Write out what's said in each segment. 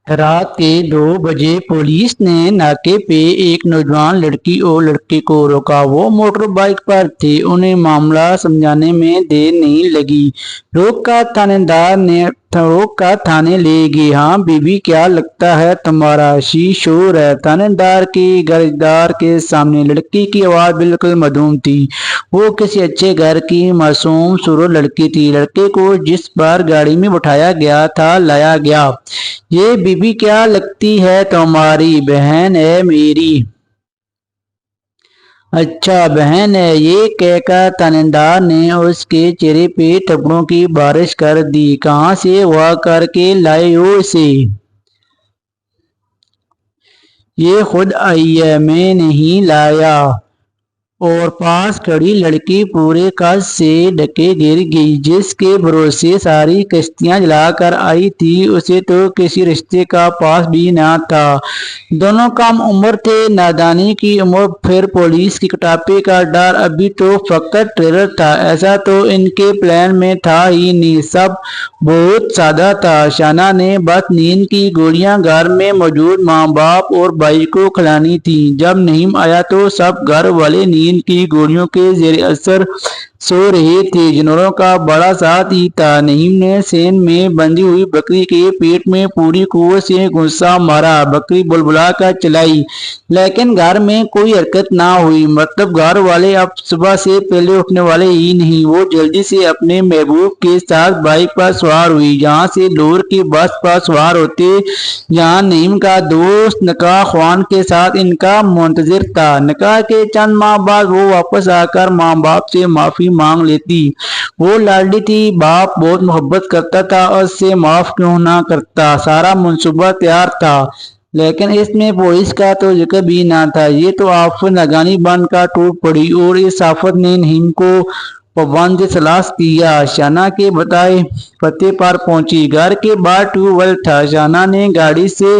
रात के 2 बजे पुलिस ने नाके पे एक नौजवान लड़की और लड़के को रोका। वो मोटर बाइक पर थे। उन्हें मामला समझाने में देर नहीं लगी। रोक का थाने ले गए। हाँ बीबी, क्या लगता है तुम्हारा? शी शोर है। थानेदार की गर्जदार के सामने लड़की की आवाज बिल्कुल मधुम थी। वो किसी अच्छे घर की मासूम सूरत लड़की थी। लड़के को जिस बार गाड़ी में बिठाया गया था लाया गया। ये बीबी क्या लगती है तुम्हारी? बहन है मेरी। अच्छा बहन है। ये कहकर थानेदार ने उसके चेहरे पे थप्पड़ों की बारिश कर दी। कहाँ से हुआ करके लाए हो इसे? ये खुद आई है, मैं नहीं लाया। और पास खड़ी लड़की पूरे कस से ढके गिर गई। जिसके भरोसे सारी कश्तियां जलाकर आई थी उसे तो किसी रिश्ते का पास भी ना था। दोनों कम उम्र थे, नादानी की उम्र, फिर पुलिस की कटापे का डर। अभी तो फकत ट्रेलर था, ऐसा तो इनके प्लान में था ही नहीं। सब बहुत सादा था। शाना ने बस नींद की गोलियां घर में मौजूद माँ बाप और भाई को खिलानी थी। जब नहीम आया तो सब घर वाले नींद की गोलियों के जेर असर सो रहे थे। जनोरों का बड़ा साथ ही था। नहीम ने सेन में बंधी हुई बकरी के पेट में पूरी कुव्वत से गुस्सा मारा। बकरी बुलबुला कर चलाई, लेकिन घर में कोई हरकत ना हुई। मतलब घर वाले अब सुबह से पहले उठने वाले ही नहीं। वो जल्दी से अपने महबूब के साथ बाइक पर सवार हुई। जहाँ से लोर की बस पर सवार होते, जहाँ नईम का दोस्त निकाह ख्वान के साथ इनका मुंतजिर था। निकाह के चंद माह बाद वो वापस आकर माँ बाप से माफी मांग लेती। वो लाडली थी, बाप बहुत मोहब्बत करता था और उससे माफ क्यों ना करता। सारा मंसूबा तैयार था, लेकिन इसमें पुलिस का तो जिक्र भी ना था। ये तो आफत नागानी बन का टूट पड़ी और इस आफत ने नहीम को पाबंद तलाश किया। शाना के बताए पते पर पहुंची। घर के बाहर ट्यूबवेल था। शाना ने गाड़ी से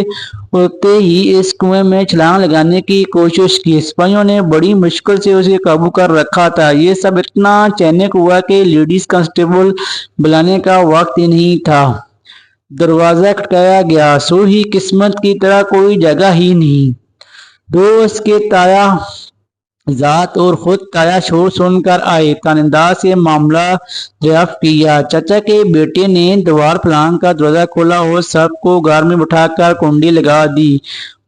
उतरते ही इस कुएं में छलांग लगाने की कोशिश की। सिपाहियों ने बड़ी मुश्किल से उसे काबू कर रखा था। ये सब इतना अचानक हुआ कि लेडीज कांस्टेबल बुलाने का वक्त ही नहीं था। दरवाजा खटकाया गया। सो ही किस्मत की तरह कोई जगह ही नहीं। दोस्त के ताया जात और खुद ताया शोर सुनकर आए। थानेदार से मामला दरियाफ्त किया। चाचा के बेटे ने द्वार फलांग का दरवाजा खोला और सबको घर में बिठाकर कुंडी लगा दी।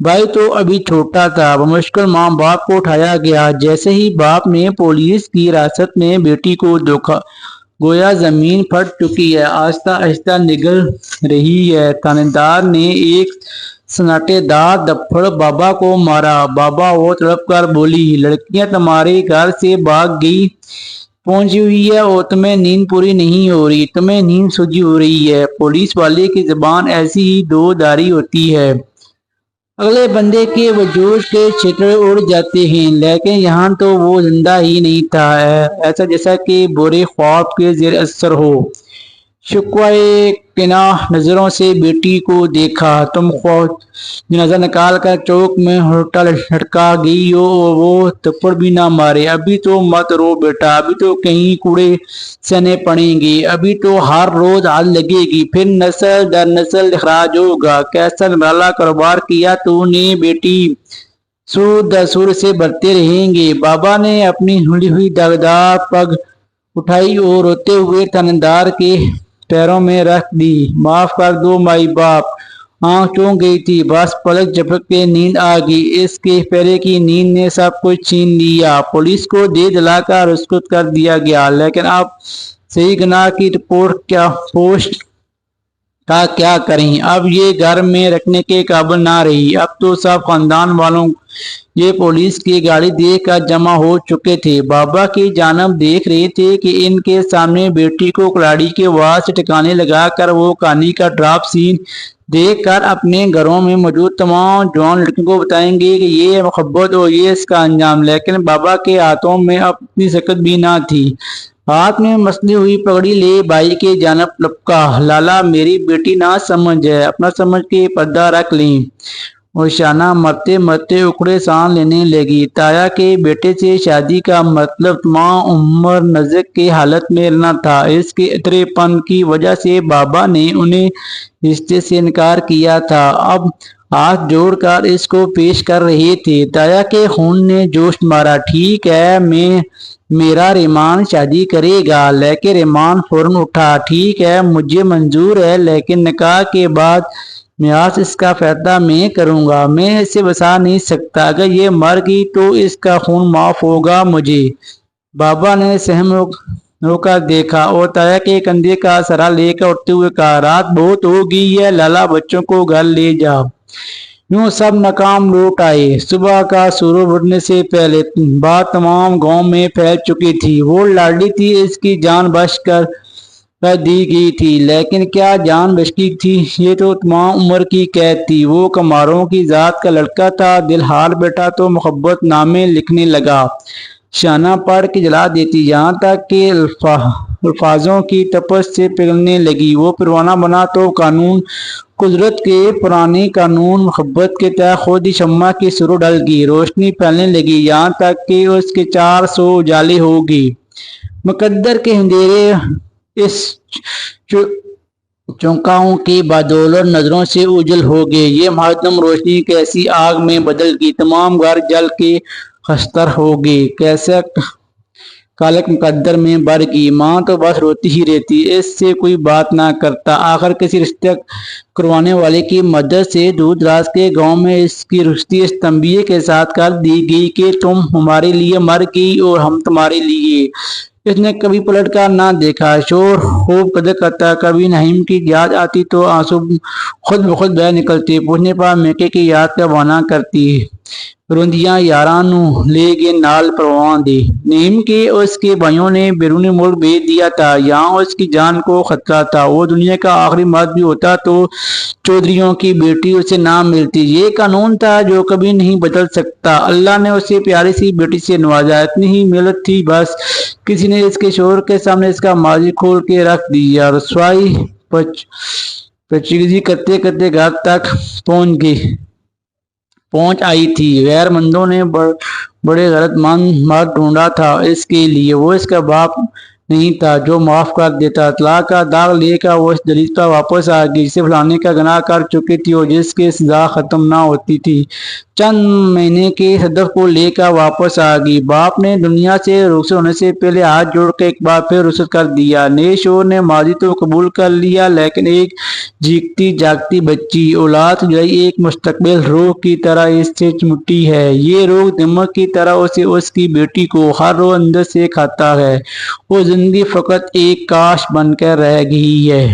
भाई तो अभी छोटा था। बमुश्किल माँ बाप को उठाया गया। जैसे ही बाप ने पुलिस की हिरासत में बेटी को देखा, गोया जमीन फट चुकी है, आहिस्ता आहिस्ता निगल रही है। थानेदार ने एक सन्नाटेदार थप्पड़ बाबा को मारा। बाबा वो तड़प कर बोली, लड़कियां तुम्हारे घर से भाग गई पहुंची हुई है और तुम्हें नींद पूरी नहीं हो रही, तुम्हें नींद सूझी हो रही है। पुलिस वाले की जुबान ऐसी ही दो धारी होती है। अगले बंदे के वजूद के छितरे उड़ जाते हैं, लेकिन यहाँ तो वो जिंदा ही नहीं था। ऐसा जैसा कि बुरे ख्वाब के जेर असर हो। शुक्वाए किना नजरों से बेटी को देखा। तुम नजर निकाल कर चौक में होटल लटका गई हो और वो थप्पड़ भी ना मारे। अभी तो मत रो बेटा, अभी तो कहीं कूड़े सहने पड़ेंगे, अभी तो हर रोज आग लगेगी, फिर नस्ल दर नस्ल इखराज होगा। कैसा निराला कारोबार किया तूने बेटी, सूद दर सूद से बढ़ते रहेंगे। बाबा ने अपनी हुई हुई दागदार पग उठाई और रोते हुए थानेदार के पैरों में रख दी। माफ कर दो माई बाप, आंख चूक गई थी, बस पलक झपक के नींद आ गई। इसके पहले की नींद ने सब कुछ छीन लिया। पुलिस को दे दिलाकर रुस्कुत कर दिया गया, लेकिन अब सही गुनाह की रिपोर्ट क्या पोस्ट का क्या करें। अब ये घर में रखने के काबिल ना रही। अब तो सब खानदान वालों ये पुलिस की गाड़ी देख कर जमा हो चुके थे। बाबा की जानब देख रहे थे कि इनके सामने बेटी को कलाड़ी के वार से ठिकाने लगाकर वो कहानी का ड्राप सीन देख कर अपने घरों में मौजूद तमाम जवान लड़कियों को बताएंगे कि ये मोहब्बत और ये इसका अंजाम। लेकिन बाबा के हाथों में अब इतनी सकत भी ना थी। हाथ में मसली हुई पगड़ी ले भाई के जानब लपका। लाला मेरी बेटी ना समझ है, अपना समझ के पर्दा रख ली। اور شانہ مرتے مرتے اکڑے سان لینے لگی۔ تایا کے بیٹے سے شادی کا مطلب تمام عمر نزک کی حالت میں رہنا تھا۔ اس کے اترے پن کی وجہ سے بابا نے انہیں رشتے سے انکار کیا تھا۔ اب ہاتھ جوڑ کر اس کو پیش کر رہے تھے۔ تایا کے خون نے جوش مارا۔ ٹھیک ہے، میرا ریمان شادی کرے گا۔ لیکن ریمان فوراً اٹھا۔ ٹھیک ہے، مجھے منظور ہے، لیکن نکاح کے بعد میراث اس کا فیصلہ میں کروں گا۔ میں اسے بچا نہیں سکتا۔ اگر یہ مر گئی تو اس کا خون معاف ہوگا مجھے۔ بابا نے سہم ہو کر دیکھا اور تایا کے کندھے کا سہارا لے کر اٹھتے ہوئے کہا، رات بہت ہو گئی ہے، لالا بچوں کو گھر لے جا۔ یوں سب ناکام لوٹ آئے۔ صبح کا سورج اٹھنے سے پہلے بات تمام گاؤں میں پھیل چکی تھی۔ وہ لاڈلی تھی، اس کی جان بخش کر دی گئی تھی۔ لیکن کیا جان بخشی تھی، یہ تو تمام عمر کی قید تھی۔ وہ کماروں کی ذات کا لڑکا تھا۔ دل ہار بیٹھا تو محبت نامے لکھنے لگا، شانہ پڑھ کے جلا دیتی، یہاں تک کہ الفاظوں کی تپش سے پگھلنے لگی۔ وہ پروانہ بنا تو قانون قدرت کے پرانے قانون محبت کے تحت خود ہی شمع کی شروع ڈل گئی، روشنی پھیلنے لگی، یہاں تک کہ اس کے 400 اجالے ہو گئے۔ مقدر کے اندھیرے اس چونکاؤں کی بدولت نظروں سے اوجھل ہو گئے۔ یہ مہتم روشنی کیسی آگ میں بدل گئی، تمام گھر جل کے خستر ہو گئے۔ کیسا کالک مقدر میں بڑھ گئی۔ ماں تو بس روتی ہی رہتی، اس سے کوئی بات نہ کرتا۔ آخر کسی رشتہ کروانے والے کی مدد سے دور دراز کے گاؤں میں اس کی رخصتی اس تنبیہ کے ساتھ کر دی گئی کہ تم ہمارے لیے مر گئی اور ہم تمہارے لیے۔ اس نے کبھی پلٹ کر نہ دیکھا۔ شور خوب قدر کرتا، کبھی نعیم کی یاد آتی تو آنسو خود بخود بہہ نکلتے۔ پوچھنے پر میکے کی یاد کا بہانہ کرتی، روندیاں یاراں نوں لے گئے نال پرواں دے۔ نعیم کے اس کے بھائیوں نے بیرون ملک بھیج دیا تھا، یہاں اس کی جان کو خطرہ تھا۔ وہ دنیا کا آخری مرد بھی ہوتا تو چودھریوں کی بیٹی اسے نہ ملتی۔ یہ قانون تھا جو کبھی نہیں بدل سکتا۔ اللہ نے اسے پیاری سی بیٹی سے نوازا، اتنی ہی محنت تھی بس۔ کسی نے اس کے شوہر کے سامنے اس کا ماضی کھول کے رکھ دیا۔ رسوائی پچیدگی کرتے کرتے گھر تک پہنچ آئی تھی۔ غیر مندوں نے بڑے غیرت مند مرد ڈھونڈا تھا اس کے لیے۔ وہ اس کا باپ نہیں تھا جو معاف کر دیتا۔ طلاق کا داغ لے کر وہ اس دلیل پر واپس آ گئی جسے پھلانے کا گناہ کر چکی تھی اور جس کی سزا ختم نہ ہوتی تھی۔ چند مہینے کے ہدف کو لے کر واپس آ گئی۔ باپ نے دنیا سے رخصت ہونے سے پہلے ہاتھ جوڑ کے ایک بار پھر رخصت کر دیا۔ نئے شوہر نے ماضی تو قبول کر لیا، لیکن ایک جیتی جاگتی بچی اولاد جائی ایک مستقبل روح کی طرح اس سے چمٹی ہے۔ یہ روح دماغ کی طرح اسے اس کی بیٹی کو ہر روز اندر سے کھاتا ہے۔ وہ زندگی فقط ایک کاش بن کر رہ گئی ہے۔